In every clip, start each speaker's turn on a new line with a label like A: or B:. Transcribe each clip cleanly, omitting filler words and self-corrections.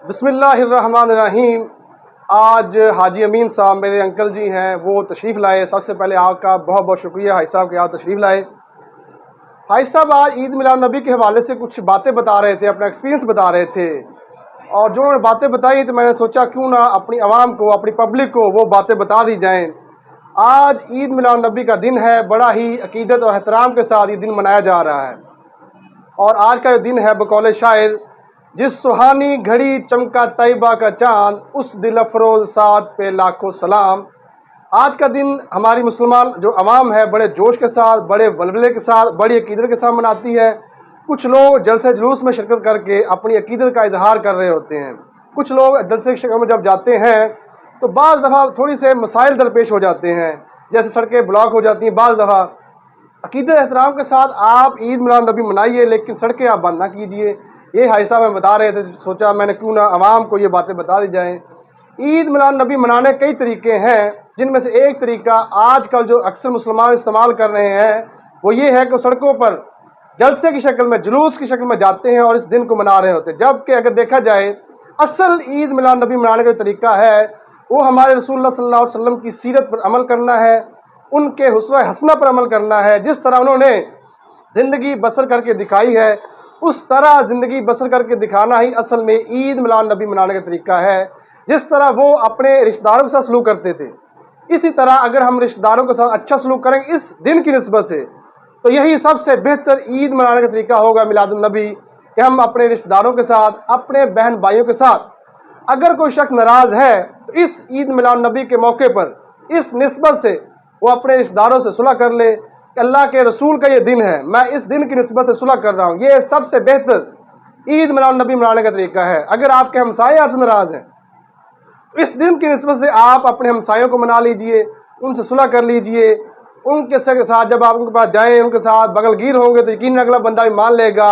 A: بسم اللہ الرحمن الرحیم۔ آج حاجی امین صاحب میرے انکل جی ہیں، وہ تشریف لائے۔ سب سے پہلے آپ کا بہت بہت شکریہ حاجی صاحب کہ آپ تشریف لائے۔ حاجی صاحب آج عید میلاد نبی کے حوالے سے کچھ باتیں بتا رہے تھے، اپنا ایکسپیرینس بتا رہے تھے، اور جو انہوں نے باتیں بتائی تو میں نے سوچا کیوں نہ اپنی عوام کو، اپنی پبلک کو وہ باتیں بتا دی جائیں۔ آج عید میلاد نبی کا دن ہے، بڑا ہی عقیدت اور احترام کے ساتھ یہ دن منایا جا رہا ہے، اور آج کا جو دن ہے بقول شاعر، جس سہانی گھڑی چمکا طیبہ کا چاند، اس دل افروز ساتھ پہ لاکھوں سلام۔ آج کا دن ہماری مسلمان جو عوام ہے بڑے جوش کے ساتھ، بڑے ولولے کے ساتھ، بڑی عقیدت کے ساتھ مناتی ہے۔ کچھ لوگ جلسے جلوس میں شرکت کر کے اپنی عقیدت کا اظہار کر رہے ہوتے ہیں۔ کچھ لوگ جلسے کی شکل میں جب جاتے ہیں تو بعض دفعہ تھوڑی سے مسائل درپیش ہو جاتے ہیں، جیسے سڑکیں بلاک ہو جاتی ہیں۔ بعض دفعہ عقیدت احترام کے ساتھ آپ عید میلاد نبی منائیے، لیکن سڑکیں آپ بند نہ کیجیے۔ یہ حاجی صاحب ہمیں بتا رہے تھے، سوچا میں نے کیوں نہ عوام کو یہ باتیں بتا دی جائیں۔ عید میلاد نبی منانے کئی طریقے ہیں، جن میں سے ایک طریقہ آج کل جو اکثر مسلمان استعمال کر رہے ہیں وہ یہ ہے کہ سڑکوں پر جلسے کی شکل میں، جلوس کی شکل میں جاتے ہیں اور اس دن کو منا رہے ہوتے ہیں، جبکہ اگر دیکھا جائے اصل عید میلاد نبی منانے کا جو طریقہ ہے وہ ہمارے رسول اللہ صلی اللہ علیہ وسلم کی سیرت پر عمل کرنا ہے، ان کے اسوہ حسنہ پر عمل کرنا ہے۔ جس طرح انہوں نے زندگی بسر کر کے دکھائی ہے، اس طرح زندگی بسر کر کے دکھانا ہی اصل میں عید میلاد نبی منانے کا طریقہ ہے۔ جس طرح وہ اپنے رشتہ داروں کے ساتھ سلوک کرتے تھے، اسی طرح اگر ہم رشتہ داروں کے ساتھ اچھا سلوک کریں گے اس دن کی نسبت سے، تو یہی سب سے بہتر عید منانے کا طریقہ ہوگا میلاد النبی، کہ ہم اپنے رشتہ داروں کے ساتھ، اپنے بہن بھائیوں کے ساتھ، اگر کوئی شخص ناراض ہے تو اس عید میلاد نبی کے موقع پر اس نسبت سے وہ اپنے رشتہ داروں سے صلح کر لے کہ اللہ کے رسول کا یہ دن ہے، میں اس دن کی نسبت سے صلح کر رہا ہوں۔ یہ سب سے بہتر عید میلاد نبی منانے کا طریقہ ہے۔ اگر آپ کے ہمسائے آپ سے ناراض ہیں تو اس دن کی نسبت سے آپ اپنے ہمسایوں کو منا لیجئے، ان سے صلح کر لیجئے، ان کے ساتھ جب آپ ان کے پاس جائیں، ان کے ساتھ بغل گیر ہوں گے تو یقیناً اگلا بندہ بھی مان لے گا۔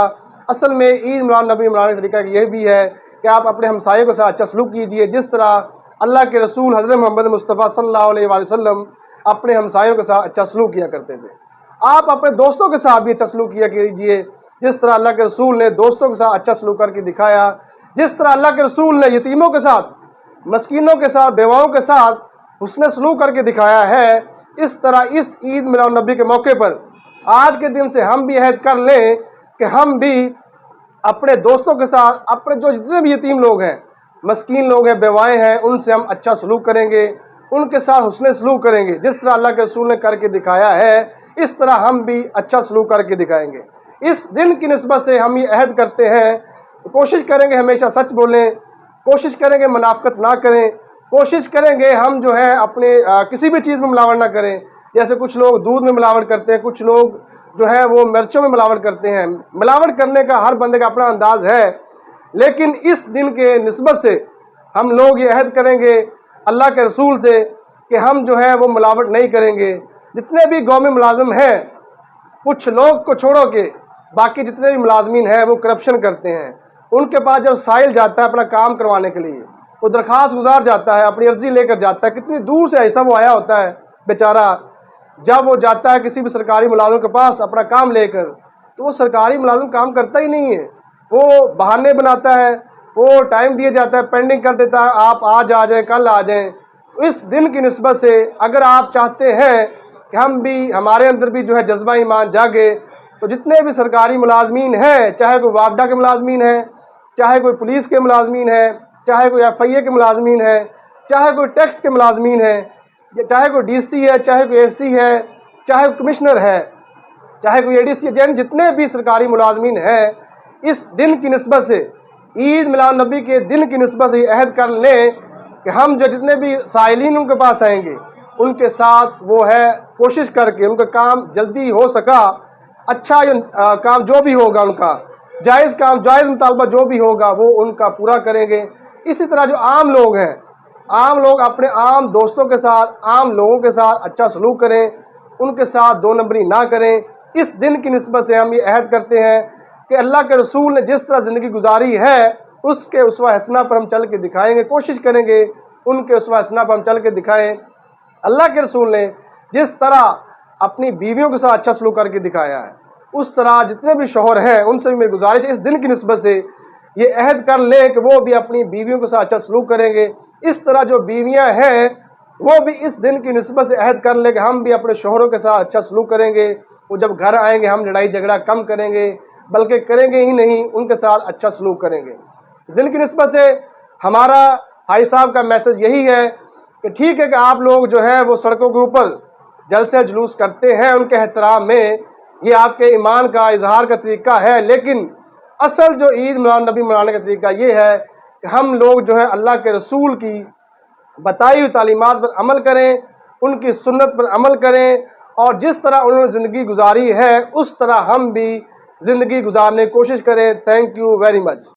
A: اصل میں عید میلاد نبی منانے کا طریقہ یہ بھی ہے کہ آپ اپنے ہمسایوں کے ساتھ اچھا سلوک کیجئے، جس طرح اللہ کے رسول حضرت محمد مصطفیٰ صلی اللہ علیہ وآلہ وسلم اپنے ہمسایوں کے ساتھ اچھا سلوک کیا کرتے تھے۔ آپ اپنے دوستوں کے ساتھ بھی اچھا سلوک کیا کیجئے، جس طرح اللہ کے رسول نے دوستوں کے ساتھ اچھا سلوک کر کے دکھایا، جس طرح اللہ کے رسول نے یتیموں کے ساتھ، مسکینوں کے ساتھ، بیواؤں کے ساتھ حسن سلوک کر کے دکھایا ہے، اس طرح اس عید میلاد نبی کے موقع پر آج کے دن سے ہم بھی عہد کر لیں کہ ہم بھی اپنے دوستوں کے ساتھ، اپنے جو جتنے بھی یتیم لوگ ہیں، مسکین لوگ ہیں، بیوائیں ہیں، ان سے ہم اچھا سلوک کریں گے، ان کے ساتھ حسن سلوک کریں گے۔ جس طرح اللہ کے رسول نے کر کے دکھایا ہے اس طرح ہم بھی اچھا سلوک کر کے دکھائیں گے۔ اس دن کی نسبت سے ہم یہ عہد کرتے ہیں، کوشش کریں گے ہمیشہ سچ بولیں، کوشش کریں گے منافقت نہ کریں، کوشش کریں گے ہم جو ہے اپنے کسی بھی چیز میں ملاوٹ نہ کریں۔ جیسے کچھ لوگ دودھ میں ملاوٹ کرتے ہیں، کچھ لوگ جو ہے وہ مرچوں میں ملاوٹ کرتے ہیں۔ ملاوٹ کرنے کا ہر بندے کا اپنا انداز ہے، لیکن اس دن کے نسبت سے ہم لوگ یہ عہد کریں گے اللہ کے رسول سے کہ ہم جو ہے وہ ملاوٹ نہیں کریں گے۔ جتنے بھی قومی ملازم ہیں، کچھ لوگ کو چھوڑو کہ باقی جتنے بھی ملازمین ہیں وہ کرپشن کرتے ہیں۔ ان کے پاس جب سائل جاتا ہے اپنا کام کروانے کے لیے، وہ درخواست گزار جاتا ہے، اپنی عرضی لے کر جاتا ہے، کتنی دور سے ایسا وہ آیا ہوتا ہے بیچارہ، جب وہ جاتا ہے کسی بھی سرکاری ملازم کے پاس اپنا کام لے کر، تو وہ سرکاری ملازم کام کرتا ہی نہیں ہے، وہ بہانے بناتا ہے، وہ ٹائم دیا جاتا ہے، پینڈنگ کر دیتا ہے، آپ آج آ جائیں، کل آ جائیں۔ تو اس دن کی نسبت سے اگر آپ چاہتے ہیں کہ ہم بھی، ہمارے اندر بھی جو ہے جذبہ ایمان جاگے، تو جتنے بھی سرکاری ملازمین ہیں، چاہے کوئی وابڈہ کے ملازمین ہیں، چاہے کوئی پولیس کے ملازمین ہیں، چاہے کوئی ایف آئی اے کے ملازمین ہیں، چاہے کوئی ٹیکس کے ملازمین ہیں، چاہے کوئی ڈی سی ہے، چاہے کوئی اے سی ہے، چاہے کوئی کمشنر ہے، چاہے کوئی اے ڈی سی ہے، جتنے بھی سرکاری ملازمین ہیں، اس دن کی نسبت سے، عید میلاد نبی کے دن کی نسبت سے یہ عہد کر لیں کہ ہم جو جتنے بھی سائلین ان کے پاس آئیں گے، ان کے ساتھ وہ ہے کوشش کر کے ان کا کام جلدی ہو سکا، اچھا کام جو بھی ہوگا ان کا، جائز کام، جائز مطالبہ جو بھی ہوگا وہ ان کا پورا کریں گے۔ اسی طرح جو عام لوگ ہیں، عام لوگ اپنے عام دوستوں کے ساتھ، عام لوگوں کے ساتھ اچھا سلوک کریں، ان کے ساتھ دو نمبری نہ کریں۔ اس دن کی نسبت سے ہم یہ عہد کرتے ہیں کہ اللہ کے رسول نے جس طرح زندگی گزاری ہے اس کے اسوہ حسنہ پر ہم چل کے دکھائیں گے، کوشش کریں گے ان کے اسوہ حسنہ پر ہم چل کے دکھائیں۔ اللہ کے رسول نے جس طرح اپنی بیویوں کے ساتھ اچھا سلوک کر کے دکھایا ہے، اس طرح جتنے بھی شوہر ہیں ان سے بھی میری گزارش ہے اس دن کی نسبت سے یہ عہد کر لیں کہ وہ بھی اپنی بیویوں کے ساتھ اچھا سلوک کریں گے، اس طرح جو بیویاں ہیں وہ بھی اس دن کی نسبت سے عہد کر لیں کہ ہم بھی اپنے شوہروں کے ساتھ اچھا سلوک کریں گے، وہ جب گھر آئیں گے ہم لڑائی جھگڑا کم کریں گے، بلکہ کریں گے ہی نہیں، ان کے ساتھ اچھا سلوک کریں گے۔ اس دن کی نسبت سے ہمارا بھائی صاحب کا میسج یہی ہے کہ ٹھیک ہے کہ آپ لوگ جو ہے وہ سڑکوں کے اوپر جلسے جلوس کرتے ہیں ان کے احترام میں، یہ آپ کے ایمان کا اظہار کا طریقہ ہے، لیکن اصل جو عید میلاد نبی منانے کا طریقہ یہ ہے کہ ہم لوگ جو ہے اللہ کے رسول کی بتائی ہوئی تعلیمات پر عمل کریں، ان کی سنت پر عمل کریں، اور جس طرح انہوں نے زندگی گزاری ہے اس طرح ہم بھی زندگی گزارنے کی کوشش کریں۔ Thank you very much.